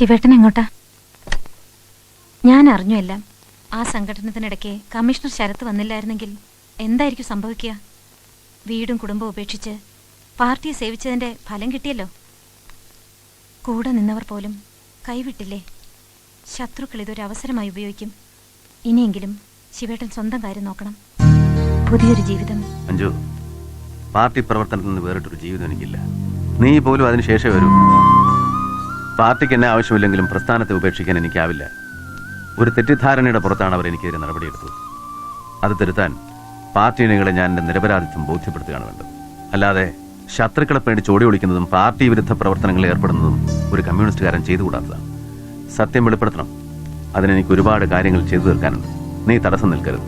ശിവേട്ടൻ എങ്ങോട്ടാ? ഞാൻ അറിഞ്ഞു എല്ലാം. ആ സംഘടനത്തിനിടയ്ക്ക് കമ്മീഷണർ ശരത്ത് വന്നില്ലായിരുന്നെങ്കിൽ എന്തായിരിക്കും സംഭവിക്കുക? വീടും കുടുംബവും ഉപേക്ഷിച്ച് പാർട്ടിയെ സേവിച്ചതിന്റെ ഫലം കിട്ടിയല്ലോ. കൂടെ നിന്നവർ പോലും കൈവിട്ടില്ലേ? ശത്രുക്കൾ ഇതൊരു അവസരമായി ഉപയോഗിക്കും. ഇനിയെങ്കിലും ശിവേട്ടൻ സ്വന്തം കാര്യം നോക്കണം. പുതിയൊരു ജീവിതം. അഞ്ജു, പാർട്ടി പ്രവർത്തനത്തിൽ നിന്ന് വേറിട്ടൊരു ജീവിതം എനിക്കില്ല. നീ പോലും അതിനുശേഷം വരൂ. പാർട്ടിക്ക് എന്നെ ആവശ്യമില്ലെങ്കിലും പ്രസ്ഥാനത്തെ ഉപേക്ഷിക്കാൻ എനിക്കാവില്ല. ഒരു തെറ്റിദ്ധാരണയുടെ പുറത്താണ് അവർ എനിക്കെതിരെ നടപടിയെടുത്തത്. അത് തിരുത്താൻ പാർട്ടി അണികളെ ഞാൻ എൻ്റെ നിരപരാധിത്വം ബോധ്യപ്പെടുത്തുകയാണ് വേണ്ടത്. അല്ലാതെ ശത്രുക്കളെ പേടിച്ച് ഓടി ഒളിക്കുന്നതും പാർട്ടി വിരുദ്ധ പ്രവർത്തനങ്ങളിൽ ഏർപ്പെടുന്നതും ഒരു കമ്മ്യൂണിസ്റ്റുകാരൻ ചെയ്തുകൂടാത്തതാണ്. സത്യം വെളിപ്പെടുത്തണം. അതിനെനിക്ക് ഒരുപാട് കാര്യങ്ങൾ ചെയ്തു തീർക്കാനുണ്ട്. നീ തടസ്സം നിൽക്കരുത്.